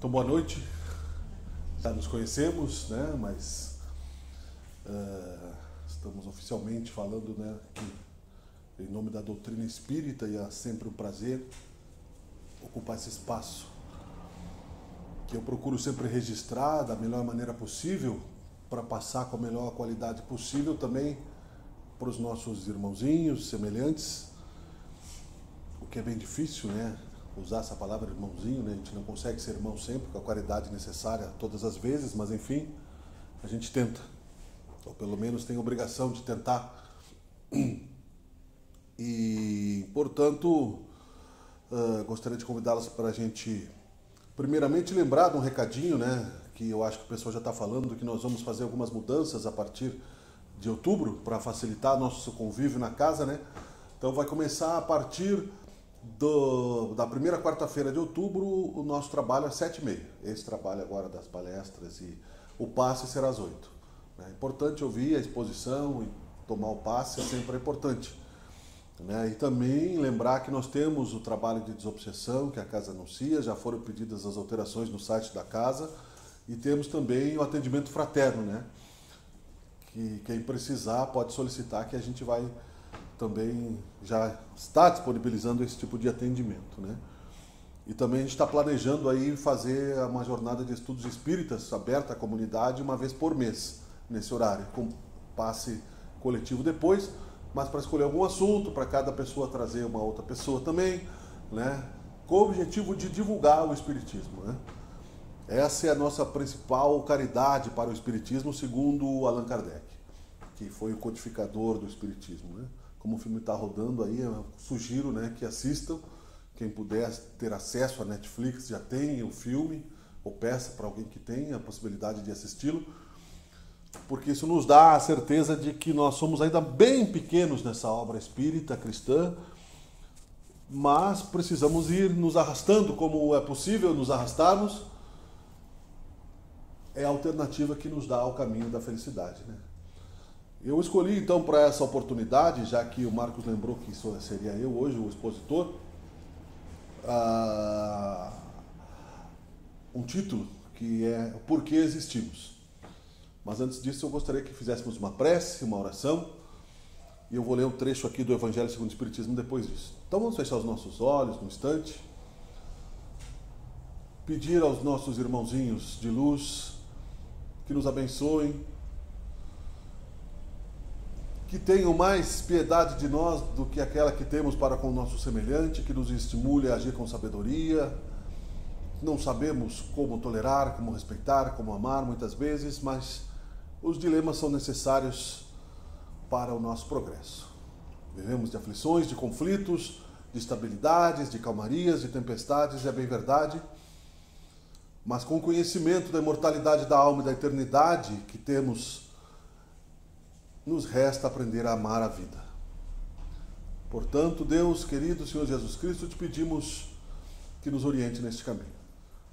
Então, boa noite. Já nos conhecemos, né? Mas estamos oficialmente falando, né, que, em nome da doutrina espírita, e é sempre um prazer ocupar esse espaço que eu procuro sempre registrar da melhor maneira possível para passar com a melhor qualidade possível também para os nossos irmãozinhos, semelhantes, o que é bem difícil, né? Usar essa palavra irmãozinho, né? A gente não consegue ser irmão sempre com a qualidade necessária todas as vezes, mas enfim, a gente tenta, ou pelo menos tem a obrigação de tentar. E, portanto, gostaria de convidá-los para a gente, primeiramente, lembrar de um recadinho, né? Que eu acho que o pessoal já está falando, que nós vamos fazer algumas mudanças a partir de outubro para facilitar nosso convívio na casa, né? Então vai começar a partir da primeira quarta-feira de outubro o nosso trabalho às 7h30. Esse trabalho agora das palestras e o passe será às 8h. É importante ouvir a exposição e tomar o passe, sempre é importante. Né? E também lembrar que nós temos o trabalho de desobsessão que a casa anuncia, já foram pedidas as alterações no site da casa, e temos também o atendimento fraterno, né? Que quem precisar pode solicitar, que a gente vai também já está disponibilizando esse tipo de atendimento, né? E também a gente está planejando aí fazer uma jornada de estudos espíritas aberta à comunidade uma vez por mês, nesse horário, com passe coletivo depois, mas para escolher algum assunto, para cada pessoa trazer uma outra pessoa também, né? Com o objetivo de divulgar o espiritismo, né? Essa é a nossa principal caridade para o espiritismo, segundo Allan Kardec, que foi o codificador do espiritismo, né? Como o filme está rodando aí, eu sugiro, né, que assistam. Quem puder ter acesso à Netflix já tem o filme, ou peça para alguém que tenha a possibilidade de assisti-lo, porque isso nos dá a certeza de que nós somos ainda bem pequenos nessa obra espírita cristã, mas precisamos ir nos arrastando como é possível nos arrastarmos. É a alternativa que nos dá o caminho da felicidade, né? Eu escolhi, então, para essa oportunidade, já que o Marcos lembrou que isso seria eu hoje, o expositor, um título que é Por que Existimos. Mas antes disso, eu gostaria que fizéssemos uma prece, uma oração, e eu vou ler um trecho aqui do Evangelho segundo o Espiritismo depois disso. Então vamos fechar os nossos olhos num instante, pedir aos nossos irmãozinhos de luz que nos abençoem, que tenham mais piedade de nós do que aquela que temos para com o nosso semelhante, que nos estimule a agir com sabedoria. Não sabemos como tolerar, como respeitar, como amar muitas vezes, mas os dilemas são necessários para o nosso progresso. Vivemos de aflições, de conflitos, de estabilidades, de calmarias, de tempestades, é bem verdade, mas com o conhecimento da imortalidade da alma e da eternidade que temos, nos resta aprender a amar a vida. Portanto, Deus, querido Senhor Jesus Cristo, te pedimos que nos oriente neste caminho.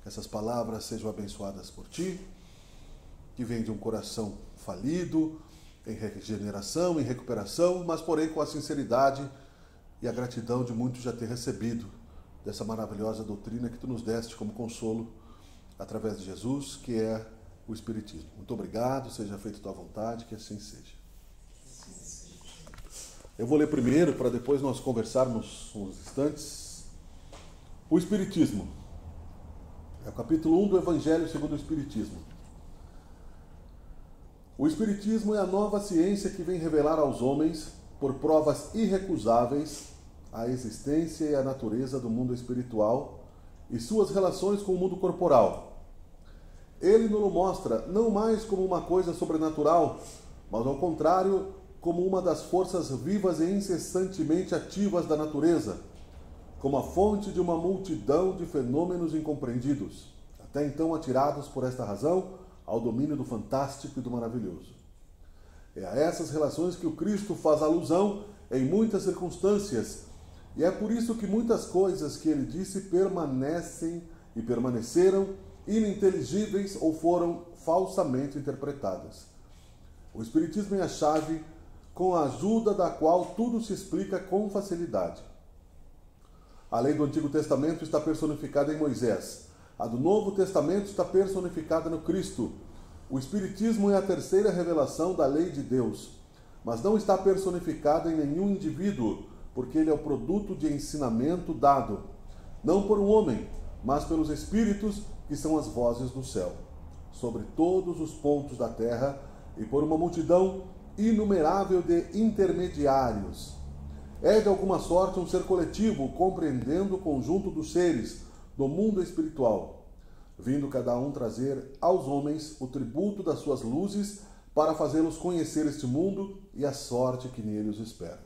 Que essas palavras sejam abençoadas por Ti, que vêm de um coração falido, em regeneração, em recuperação, mas porém com a sinceridade e a gratidão de muitos já ter recebido dessa maravilhosa doutrina que Tu nos deste como consolo através de Jesus, que é o Espiritismo. Muito obrigado, seja feita a Tua vontade, que assim seja. Eu vou ler primeiro, para depois nós conversarmos uns instantes. O Espiritismo. É o capítulo 1 do Evangelho segundo o Espiritismo. O Espiritismo é a nova ciência que vem revelar aos homens, por provas irrecusáveis, a existência e a natureza do mundo espiritual e suas relações com o mundo corporal. Ele nos mostra não mais como uma coisa sobrenatural, mas ao contrário, como uma das forças vivas e incessantemente ativas da natureza, como a fonte de uma multidão de fenômenos incompreendidos, até então atirados por esta razão ao domínio do fantástico e do maravilhoso. É a essas relações que o Cristo faz alusão em muitas circunstâncias, e é por isso que muitas coisas que ele disse permanecem e permaneceram ininteligíveis ou foram falsamente interpretadas. O Espiritismo é a chave com a ajuda da qual tudo se explica com facilidade. A lei do Antigo Testamento está personificada em Moisés, A do Novo Testamento está personificada no Cristo. O Espiritismo é a terceira revelação da lei de Deus, mas não está personificada em nenhum indivíduo, porque ele é o produto de ensinamento dado, não por um homem, mas pelos Espíritos, que são as vozes do céu, sobre todos os pontos da terra, e por uma multidão inumerável de intermediários. É de alguma sorte um ser coletivo, compreendendo o conjunto dos seres do mundo espiritual, vindo cada um trazer aos homens o tributo das suas luzes para fazê-los conhecer este mundo e a sorte que nele os espera.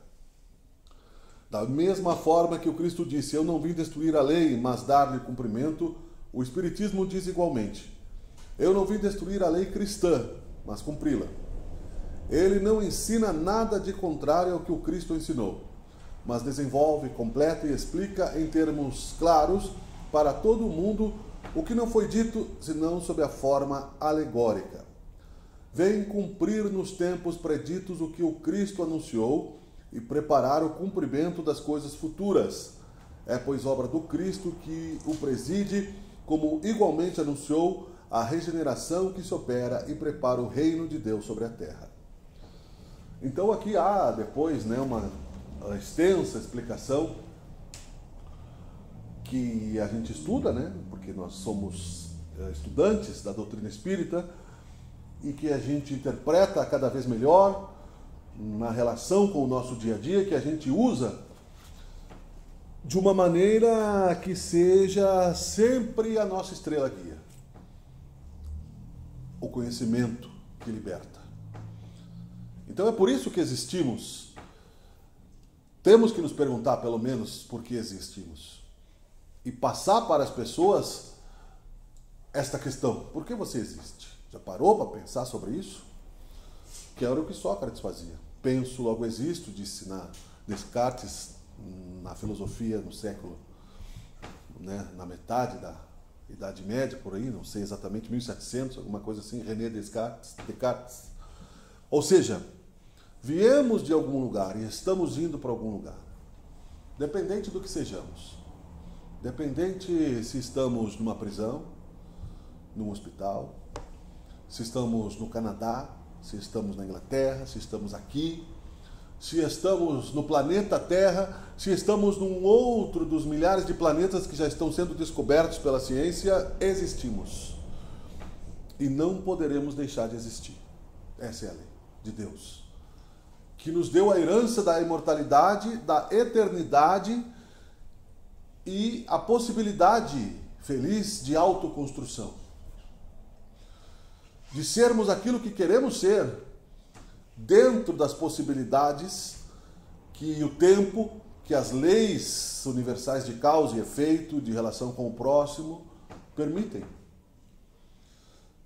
Da mesma forma que o Cristo disse: eu não vim destruir a lei, mas dar-lhe cumprimento, o Espiritismo diz igualmente: eu não vim destruir a lei cristã, mas cumpri-la. Ele não ensina nada de contrário ao que o Cristo ensinou, mas desenvolve, completa e explica em termos claros para todo o mundo o que não foi dito senão sob a forma alegórica. Vem cumprir nos tempos preditos o que o Cristo anunciou e preparar o cumprimento das coisas futuras. É, pois, obra do Cristo que o preside, como igualmente anunciou a regeneração que se opera e prepara o reino de Deus sobre a terra. Então aqui há depois uma extensa explicação que a gente estuda, porque nós somos estudantes da doutrina espírita, e que a gente interpreta cada vez melhor na relação com o nosso dia a dia, que a gente usa de uma maneira que seja sempre a nossa estrela guia. O conhecimento que liberta. Então é por isso que existimos. Temos que nos perguntar, pelo menos, por que existimos. E passar para as pessoas esta questão: por que você existe? Já parou para pensar sobre isso? Que era o que Sócrates fazia. Penso, logo existo, disse Descartes, na filosofia no século, na metade da Idade Média, por aí, não sei exatamente, 1700, alguma coisa assim, René Descartes. Ou seja, viemos de algum lugar e estamos indo para algum lugar, dependente do que sejamos. Dependente se estamos numa prisão, num hospital, se estamos no Canadá, se estamos na Inglaterra, se estamos aqui, se estamos no planeta Terra, se estamos num outro dos milhares de planetas que já estão sendo descobertos pela ciência, existimos. E não poderemos deixar de existir. Essa é a lei de Deus, que nos deu a herança da imortalidade, da eternidade e a possibilidade feliz de autoconstrução. De sermos aquilo que queremos ser, dentro das possibilidades que o tempo, que as leis universais de causa e efeito, de relação com o próximo, permitem.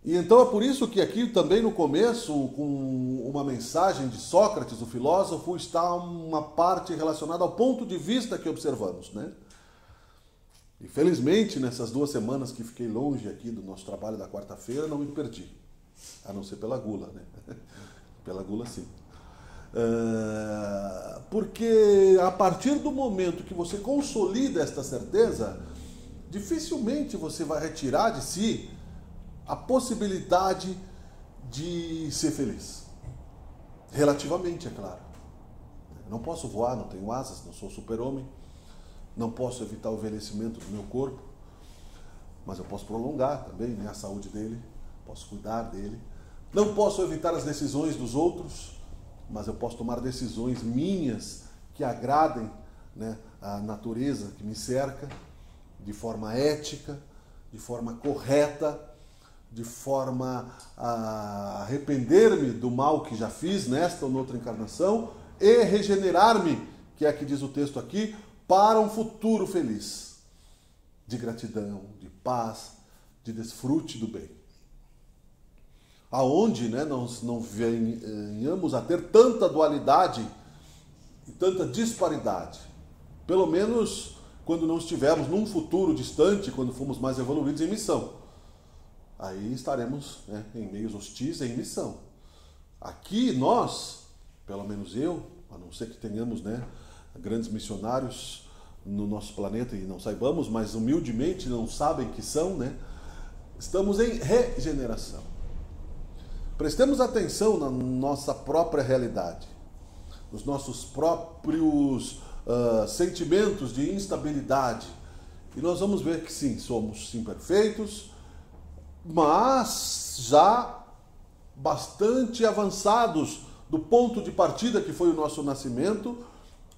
E então é por isso que aqui também no começo, com uma mensagem de Sócrates, o filósofo, está uma parte relacionada ao ponto de vista que observamos, E felizmente, nessas 2 semanas que fiquei longe aqui do nosso trabalho da quarta-feira, não me perdi. A não ser pela gula, Pela gula, sim. Porque a partir do momento que você consolida esta certeza, dificilmente você vai retirar de si a possibilidade de ser feliz. Relativamente, é claro. Não posso voar, não tenho asas, não sou super-homem, não posso evitar o envelhecimento do meu corpo, mas eu posso prolongar também a saúde dele, posso cuidar dele. Não posso evitar as decisões dos outros, mas eu posso tomar decisões minhas que agradem a natureza que me cerca, de forma ética, de forma correta, de forma a arrepender-me do mal que já fiz nesta ou noutra encarnação e regenerar-me, que é que diz o texto aqui, para um futuro feliz, de gratidão, de paz, de desfrute do bem. Aonde nós não venhamos a ter tanta dualidade e tanta disparidade. Pelo menos quando não estivermos num futuro distante, quando formos mais evoluídos em missão. Aí estaremos em meios hostis em missão. Aqui nós, pelo menos eu, a não ser que tenhamos grandes missionários no nosso planeta e não saibamos, mas humildemente não sabem que são, né? Estamos em regeneração. Prestemos atenção na nossa própria realidade, nos nossos próprios sentimentos de instabilidade. E nós vamos ver que sim, somos imperfeitos, mas já bastante avançados do ponto de partida que foi o nosso nascimento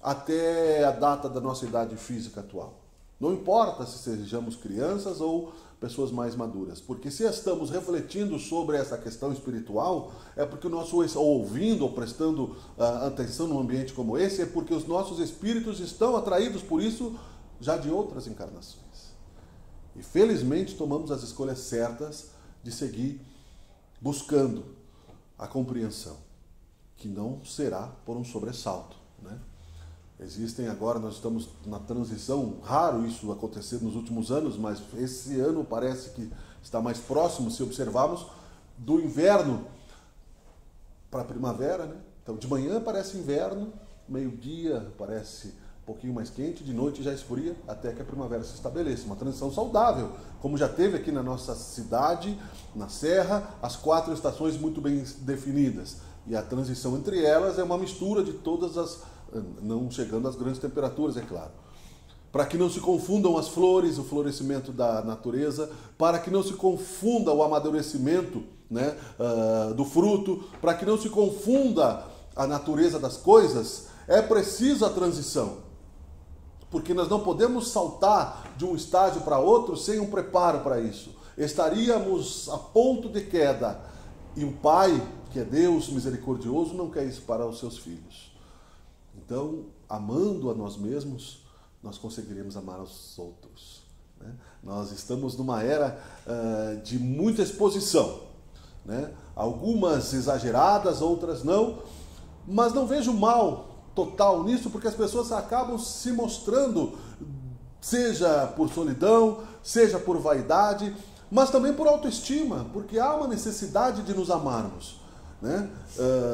até a data da nossa idade física atual. Não importa se sejamos crianças ou pessoas mais maduras, porque se estamos refletindo sobre essa questão espiritual, é porque o nosso, ou ouvindo ou prestando atenção num ambiente como esse, é porque os nossos espíritos estão atraídos por isso já de outras encarnações. E felizmente tomamos as escolhas certas de seguir buscando a compreensão, que não será por um sobressalto, né? Existem agora, nós estamos na transição, raro isso acontecer nos últimos anos, mas esse ano parece que está mais próximo, se observarmos, do inverno para a primavera, né? Então de manhã parece inverno, meio-dia parece um pouquinho mais quente, de noite já escuria, até que a primavera se estabeleça. Uma transição saudável, como já teve aqui na nossa cidade, na Serra, as 4 estações muito bem definidas. E a transição entre elas é uma mistura de todas as, não chegando às grandes temperaturas, é claro. Para que não se confundam as flores, o florescimento da natureza, para que não se confunda o amadurecimento, né, do fruto, para que não se confunda a natureza das coisas, é preciso a transição. Porque nós não podemos saltar de um estágio para outro sem um preparo para isso. Estaríamos a ponto de queda. E o Pai, que é Deus misericordioso, não quer isso para os seus filhos. Então, amando a nós mesmos, nós conseguiremos amar os outros, né? Nós estamos numa era de muita exposição, né? Algumas exageradas, outras não, mas não vejo mal total nisso, porque as pessoas acabam se mostrando, seja por solidão, seja por vaidade, mas também por autoestima, porque há uma necessidade de nos amarmos, né?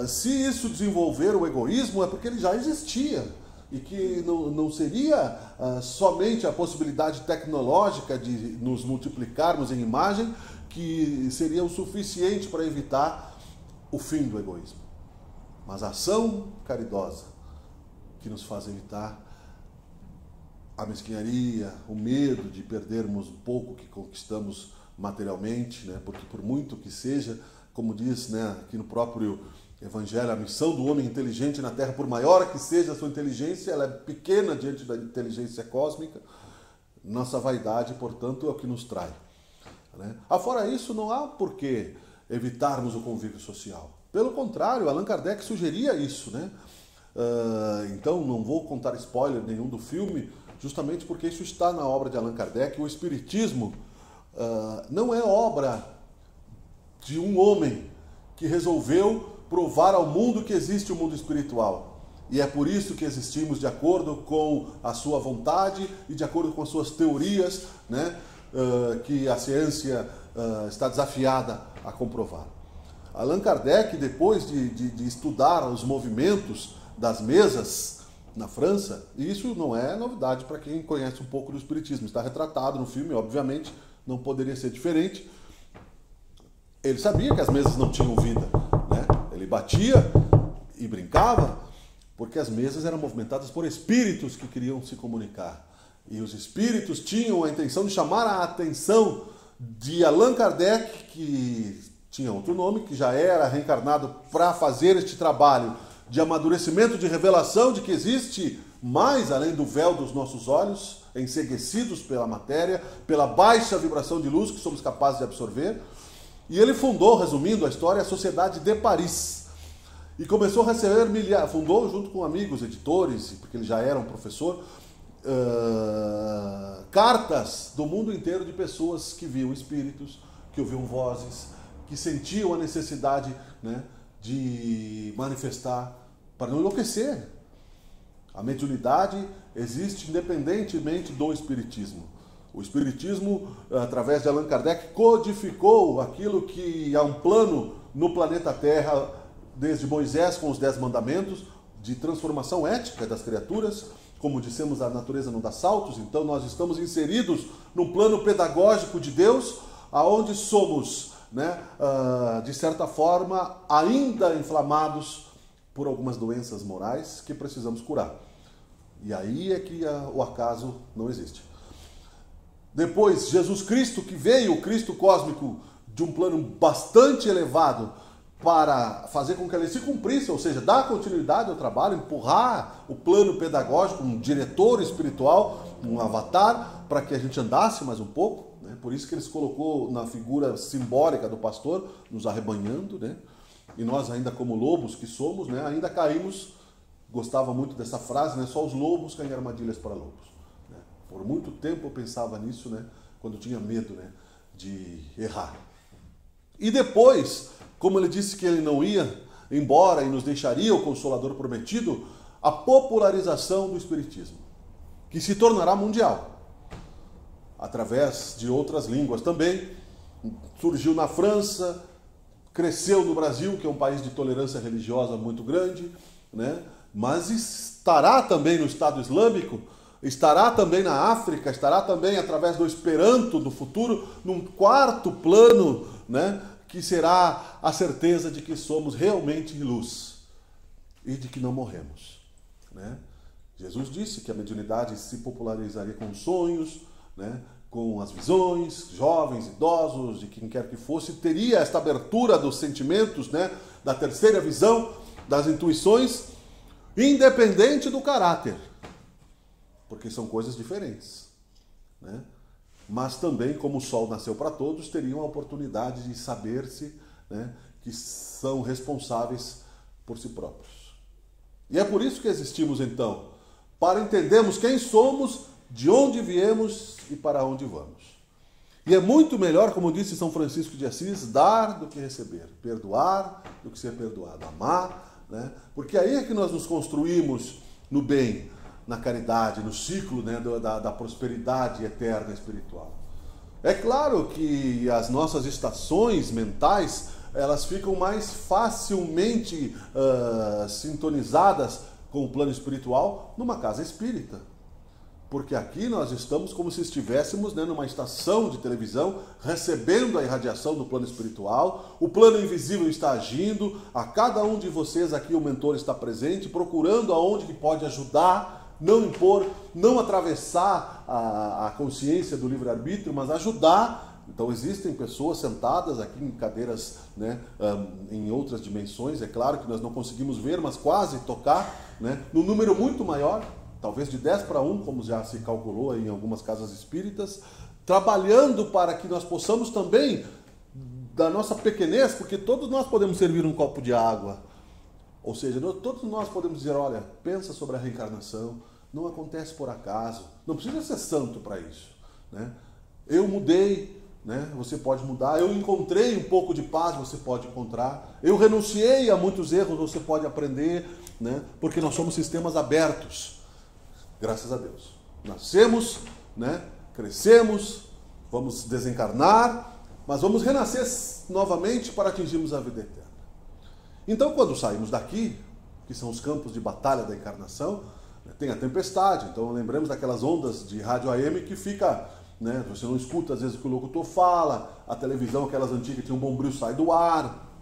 Se isso desenvolver o egoísmo, é porque ele já existia, e que não seria somente a possibilidade tecnológica de nos multiplicarmos em imagem que seria o suficiente para evitar o fim do egoísmo, mas a ação caridosa que nos faz evitar a mesquinharia, o medo de perdermos um pouco que conquistamos materialmente, né? Porque por muito que seja, como diz, né, aqui no próprio Evangelho, a missão do homem inteligente na Terra, por maior que seja a sua inteligência, ela é pequena diante da inteligência cósmica. Nossa vaidade, portanto, é o que nos trai, né? Afora isso, não há por que evitarmos o convívio social. Pelo contrário, Allan Kardec sugeria isso, né? Então, não vou contar spoiler nenhum do filme, justamente porque isso está na obra de Allan Kardec. O Espiritismo não é obra de um homem que resolveu provar ao mundo que existe o mundo espiritual. E é por isso que existimos de acordo com a sua vontade e de acordo com as suas teorias, né, que a ciência está desafiada a comprovar. Allan Kardec, depois de estudar os movimentos das mesas na França, e isso não é novidade para quem conhece um pouco do Espiritismo, está retratado no filme, obviamente, não poderia ser diferente. Ele sabia que as mesas não tinham vida, né? Ele batia e brincava, porque as mesas eram movimentadas por espíritos que queriam se comunicar. E os espíritos tinham a intenção de chamar a atenção de Allan Kardec, que tinha outro nome, que já era reencarnado para fazer este trabalho de amadurecimento, de revelação de que existe mais além do véu dos nossos olhos, enceguecidos pela matéria, pela baixa vibração de luz que somos capazes de absorver. E ele fundou, resumindo a história, a Sociedade de Paris. E começou a receber fundou junto com amigos, editores, porque ele já era um professor, cartas do mundo inteiro de pessoas que viam espíritos, que ouviam vozes, que sentiam a necessidade, né, de manifestar para não enlouquecer. A mediunidade existe independentemente do espiritismo. O espiritismo, através de Allan Kardec, codificou aquilo que há um plano no planeta Terra, desde Moisés com os 10 mandamentos, de transformação ética das criaturas, Como dissemos, a natureza não dá saltos, então nós estamos inseridos num plano pedagógico de Deus, aonde somos, né, de certa forma, ainda inflamados por algumas doenças morais que precisamos curar. E aí é que o acaso não existe. Depois, Jesus Cristo, que veio, o Cristo cósmico, de um plano bastante elevado, para fazer com que ele se cumprisse, ou seja, dar continuidade ao trabalho, empurrar o plano pedagógico, um diretor espiritual, um avatar, para que a gente andasse mais um pouco, né? Por isso que ele se colocou na figura simbólica do pastor, nos arrebanhando, né? E nós ainda como lobos que somos, né? Ainda caímos, gostava muito dessa frase, né? Só os lobos caem em armadilhas para lobos, né? Por muito tempo eu pensava nisso, né? Quando eu tinha medo, né, de errar. E depois, como ele disse que ele não ia embora e nos deixaria o Consolador prometido, a popularização do Espiritismo, que se tornará mundial, através de outras línguas também. Surgiu na França, cresceu no Brasil, que é um país de tolerância religiosa muito grande, né? Mas estará também no Estado Islâmico, estará também na África, estará também através do Esperanto do futuro, num quarto plano, né, que será a certeza de que somos realmente luz e de que não morremos, né? Jesus disse que a mediunidade se popularizaria com sonhos, né, com as visões, jovens, idosos, de quem quer que fosse, teria esta abertura dos sentimentos, né, da terceira visão, das intuições, independente do caráter, porque são coisas diferentes, né? Mas também, como o sol nasceu para todos, teriam a oportunidade de saber-se, né, que são responsáveis por si próprios. E é por isso que existimos, então, para entendermos quem somos, de onde viemos e para onde vamos. E é muito melhor, como disse São Francisco de Assis, dar do que receber, perdoar do que ser perdoado, amar, né? Porque aí é que nós nos construímos no bem, na caridade, no ciclo, né, da prosperidade eterna espiritual. É claro que as nossas estações mentais, elas ficam mais facilmente sintonizadas com o plano espiritual numa casa espírita. Porque aqui nós estamos como se estivéssemos, né, numa estação de televisão, recebendo a irradiação do plano espiritual, o plano invisível está agindo, a cada um de vocês aqui o mentor está presente, procurando aonde que pode ajudar, não impor, não atravessar a consciência do livre-arbítrio, mas ajudar. Então existem pessoas sentadas aqui em cadeiras, né, em outras dimensões, é claro que nós não conseguimos ver, mas quase tocar, né, num número muito maior, talvez de 10 para 1, como já se calculou aí em algumas casas espíritas, trabalhando para que nós possamos também, da nossa pequenez, porque todos nós podemos servir um copo de água, ou seja, todos nós podemos dizer, olha, pensa sobre a reencarnação, não acontece por acaso, não precisa ser santo para isso, né? Eu mudei, né? Você pode mudar, eu encontrei um pouco de paz, você pode encontrar, eu renunciei a muitos erros, você pode aprender, né? Porque nós somos sistemas abertos, graças a Deus. Nascemos, né? Crescemos, vamos desencarnar, mas vamos renascer novamente para atingirmos a vida eterna. Então, quando saímos daqui, que são os campos de batalha da encarnação, tem a tempestade. Então, lembramos daquelas ondas de rádio AM que fica, né, você não escuta às vezes o que o locutor fala, a televisão, aquelas antigas que tinha um bombril, sai do ar,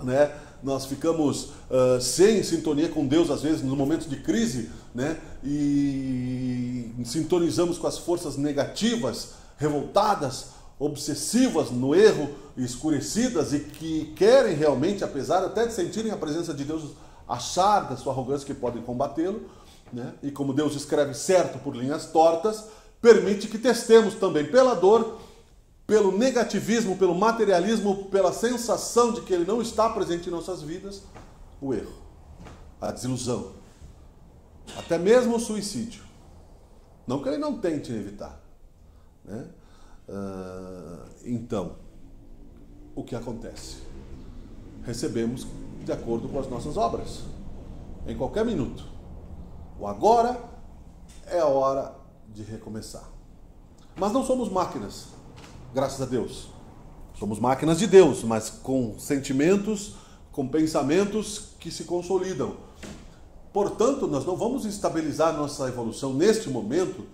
né? Nós ficamos sem sintonia com Deus, às vezes, nos momentos de crise, né? E sintonizamos com as forças negativas, revoltadas, obsessivas no erro, escurecidas e que querem realmente, apesar até de sentirem a presença de Deus, achar da sua arrogância que podem combatê-lo, né? E como Deus escreve certo por linhas tortas, permite que testemos também pela dor, pelo negativismo, pelo materialismo, pela sensação de que Ele não está presente em nossas vidas, o erro, a desilusão, até mesmo o suicídio. Não que Ele não tente evitar, né? Então, o que acontece? Recebemos de acordo com as nossas obras, em qualquer minuto. O agora é a hora de recomeçar. Mas não somos máquinas, graças a Deus. Somos máquinas de Deus, mas com sentimentos, com pensamentos que se consolidam. Portanto, nós não vamos estabilizar nossa evolução neste momento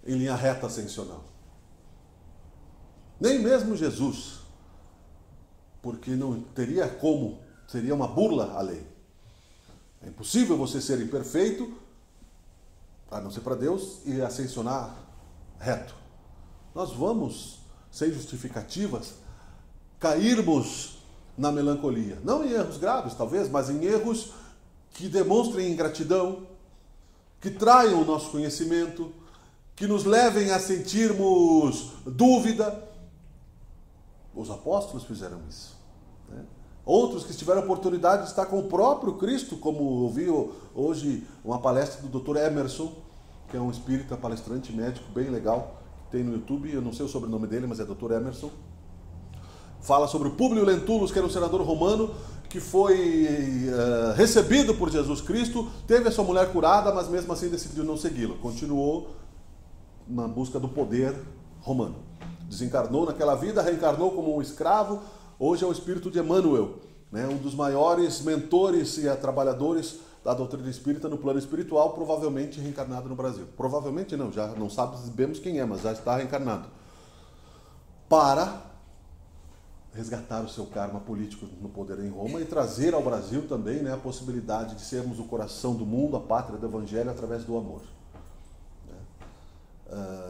em linha reta ascensional. Nem mesmo Jesus, porque não teria como, seria uma burla à lei. É impossível você ser imperfeito, a não ser para Deus, e ascensionar reto. Nós vamos, sem justificativas, cairmos na melancolia. Não em erros graves, talvez, mas em erros que demonstrem ingratidão, que traiam o nosso conhecimento, que nos levem a sentirmos dúvida. Os apóstolos fizeram isso, né? Outros que tiveram a oportunidade de estar com o próprio Cristo, como ouvi hoje uma palestra do Dr. Emerson, que é um espírita palestrante médico bem legal, que tem no YouTube, eu não sei o sobrenome dele, mas é Dr. Emerson. Fala sobre o Públio Lentulus, que era um senador romano, que foi recebido por Jesus Cristo, teve a sua mulher curada, mas mesmo assim decidiu não segui-lo. Continuou na busca do poder romano. Desencarnou naquela vida, reencarnou como um escravo, hoje é o espírito de Emmanuel, né? Um dos maiores mentores e trabalhadores da doutrina espírita no plano espiritual, provavelmente reencarnado no Brasil. Provavelmente não, já não sabemos quem é, mas já está reencarnado. Para resgatar o seu karma político no poder em Roma e trazer ao Brasil também, né, a possibilidade de sermos o coração do mundo, a pátria do Evangelho, através do amor.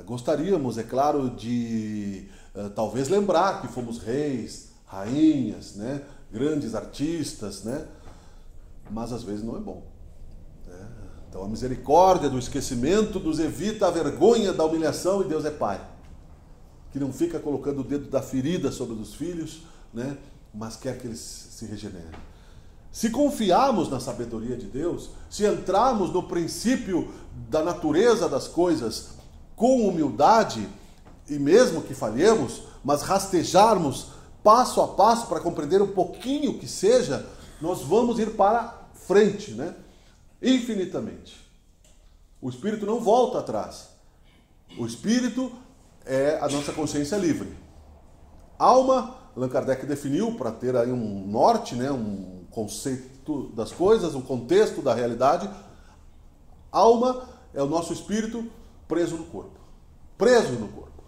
Gostaríamos, é claro, de talvez lembrar que fomos reis, rainhas, né, grandes artistas, né, mas às vezes não é bom, né? Então a misericórdia do esquecimento nos evita a vergonha da humilhação, e Deus é Pai, que não fica colocando o dedo da ferida sobre os filhos, né, mas quer que eles se regenerem. Se confiarmos na sabedoria de Deus, se entrarmos no princípio da natureza das coisas com humildade, e mesmo que falhemos, mas rastejarmos passo a passo para compreender um pouquinho que seja, nós vamos ir para frente, né? Infinitamente. O Espírito não volta atrás. O Espírito é a nossa consciência livre. Alma, Allan Kardec definiu para ter aí um norte, né? Um conceito das coisas, um contexto da realidade. Alma é o nosso espírito preso no corpo. Preso no corpo.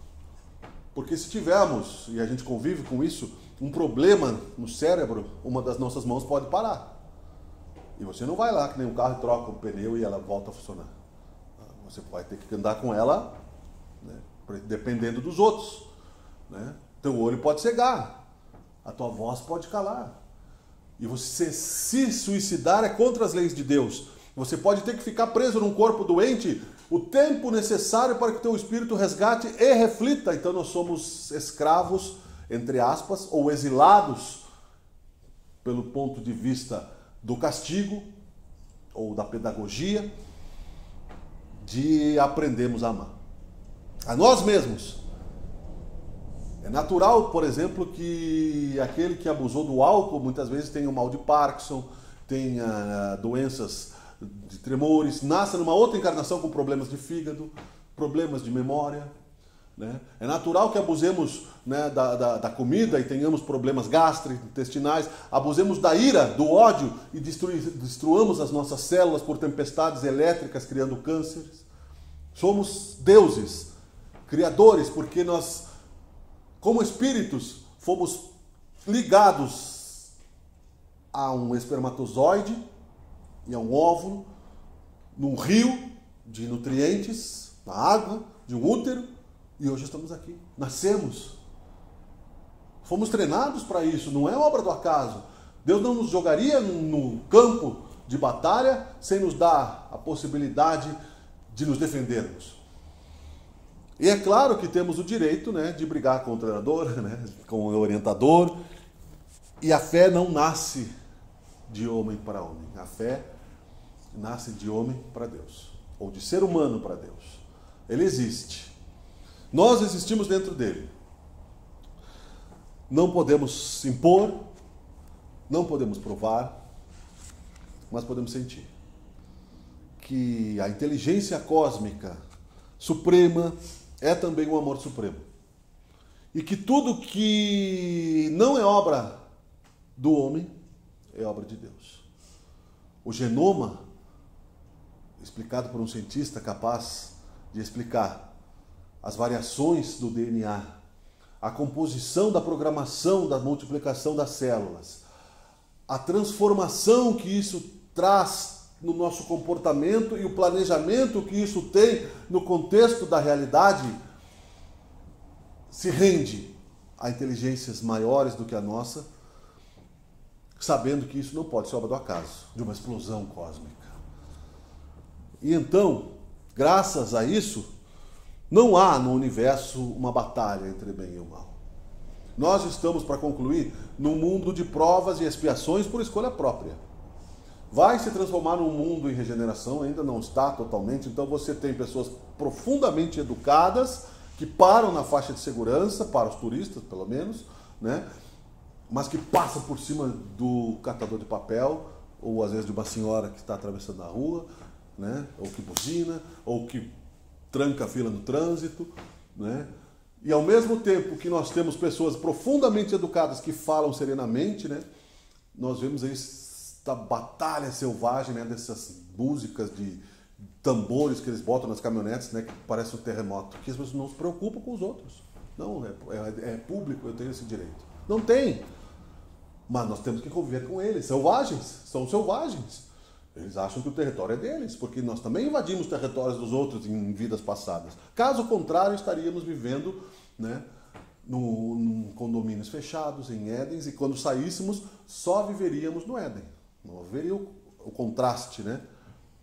Porque se tivermos, e a gente convive com isso, um problema no cérebro, uma das nossas mãos pode parar. E você não vai lá que nem um carro e troca o pneu e ela volta a funcionar. Você vai ter que andar com ela, né, dependendo dos outros, né? Teu olho pode cegar, a tua voz pode calar. E você se suicidar é contra as leis de Deus. Você pode ter que ficar preso num corpo doente o tempo necessário para que o teu espírito resgate e reflita. Então nós somos escravos, entre aspas, ou exilados pelo ponto de vista do castigo ou da pedagogia, de aprendermos a amar a nós mesmos. É natural, por exemplo, que aquele que abusou do álcool muitas vezes tenha o mal de Parkinson, tenha doenças de tremores, nasça numa outra encarnação com problemas de fígado, problemas de memória, né? É natural que abusemos, né, da comida e tenhamos problemas gastrointestinais, abusemos da ira, do ódio e destruamos as nossas células por tempestades elétricas, criando cânceres. Somos deuses, criadores, porque nós, como espíritos, fomos ligados a um espermatozoide e a um óvulo, num rio de nutrientes, na água, de um útero, e hoje estamos aqui. Nascemos. Fomos treinados para isso, não é obra do acaso. Deus não nos jogaria no campo de batalha sem nos dar a possibilidade de nos defendermos. E é claro que temos o direito, né, de brigar com o treinador, né, com o orientador, e a fé não nasce de homem para homem. A fé nasce de homem para Deus, ou de ser humano para Deus. Ele existe. Nós existimos dentro dele. Não podemos impor, não podemos provar, mas podemos sentir que a inteligência cósmica suprema é também o amor supremo. E que tudo que não é obra do homem é obra de Deus. O genoma explicado por um cientista capaz de explicar as variações do DNA, a composição da programação da multiplicação das células, a transformação que isso traz no nosso comportamento e o planejamento que isso tem no contexto da realidade, se rende a inteligências maiores do que a nossa, sabendo que isso não pode ser obra do acaso, de uma explosão cósmica. E então, graças a isso, não há no universo uma batalha entre o bem e o mal. Nós estamos, para concluir, num mundo de provas e expiações por escolha própria. Vai se transformar num mundo em regeneração, ainda não está totalmente, então você tem pessoas profundamente educadas, que param na faixa de segurança, para os turistas pelo menos, né? Mas que passam por cima do catador de papel, ou às vezes de uma senhora que está atravessando a rua, né? Ou que buzina, ou que tranca a fila no trânsito, né? E ao mesmo tempo que nós temos pessoas profundamente educadas que falam serenamente, né? Nós vemos aí esta batalha selvagem, né? Dessas músicas de tambores que eles botam nas caminhonetes, né? Que parece um terremoto, que as pessoas não se preocupam com os outros. Não, é público, eu tenho esse direito. Não tem. Mas nós temos que conviver com eles. Selvagens, são selvagens. Eles acham que o território é deles, porque nós também invadimos territórios dos outros em vidas passadas. Caso contrário, estaríamos vivendo, né, num condomínios fechados, em Édens, e quando saíssemos, só viveríamos no Éden. Não haveria o contraste, né?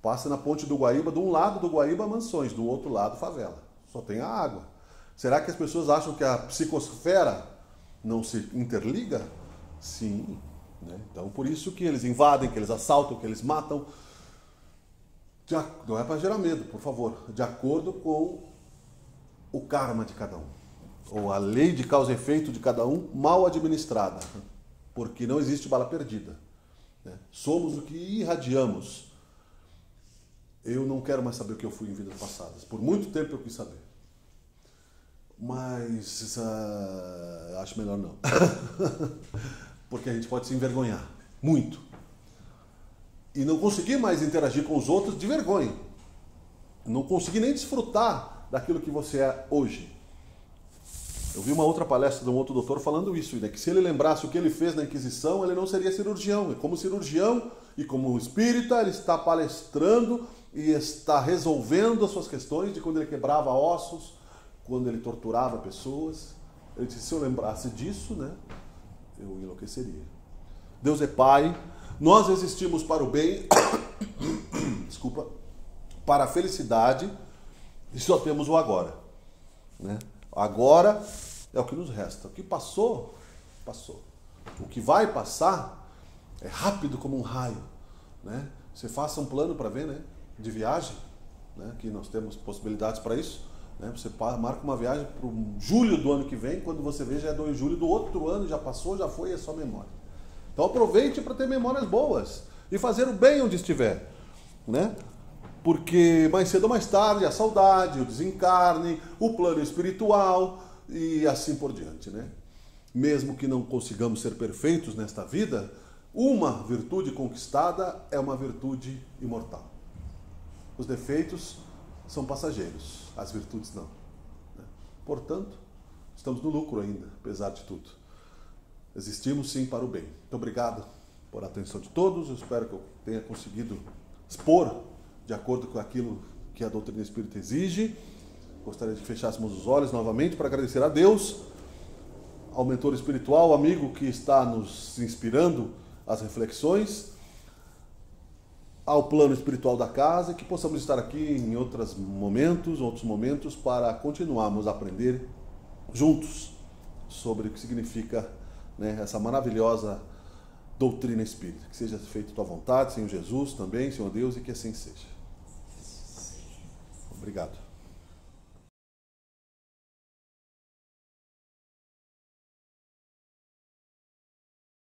Passa na ponte do Guaíba, de um lado do Guaíba, mansões, do outro lado, favela. Só tem a água. Será que as pessoas acham que a psicosfera não se interliga? Sim. Né? Então, por isso que eles invadem, que eles assaltam, que eles matam. Não é para gerar medo, por favor. De acordo com o karma de cada um. Ou a lei de causa e efeito de cada um, mal administrada. Porque não existe bala perdida. Né? Somos o que irradiamos. Eu não quero mais saber o que eu fui em vidas passadas. Por muito tempo eu quis saber. Mas acho melhor não. Porque a gente pode se envergonhar. Muito. E não conseguir mais interagir com os outros de vergonha. Não conseguir nem desfrutar daquilo que você é hoje. Eu vi uma outra palestra de um outro doutor falando isso, né? Que se ele lembrasse o que ele fez na Inquisição, ele não seria cirurgião. E como cirurgião e como espírita, ele está palestrando e está resolvendo as suas questões de quando ele quebrava ossos, quando ele torturava pessoas. Ele disse, se eu lembrasse disso, né, eu enlouqueceria. Deus é Pai, nós existimos para o bem, desculpa, para a felicidade, e só temos o agora. Né? Agora é o que nos resta. O que passou, passou. O que vai passar é rápido como um raio. Né? Você faça um plano para ver, né? De viagem, né? Que nós temos possibilidades para isso. Né? Você marca uma viagem para julho do ano que vem, quando você vê já é 2 de julho do outro ano, já passou, já foi, é só memória. Então aproveite para ter memórias boas e fazer o bem onde estiver. Né? Porque mais cedo ou mais tarde a saudade, o desencarne, o plano espiritual e assim por diante. Né? Mesmo que não consigamos ser perfeitos nesta vida, uma virtude conquistada é uma virtude imortal. Os defeitos são passageiros, as virtudes não. Portanto, estamos no lucro ainda, apesar de tudo. Existimos sim para o bem. Muito obrigado por a atenção de todos. Eu espero que eu tenha conseguido expor de acordo com aquilo que a doutrina espírita exige. Gostaria de que fechássemos os olhos novamente para agradecer a Deus, ao mentor espiritual, ao amigo que está nos inspirando as reflexões, ao plano espiritual da casa, e que possamos estar aqui em outros momentos, para continuarmos a aprender juntos sobre o que significa, né, essa maravilhosa doutrina espírita. Que seja feita a tua vontade, Senhor Jesus, também, Senhor Deus, e que assim seja. Obrigado.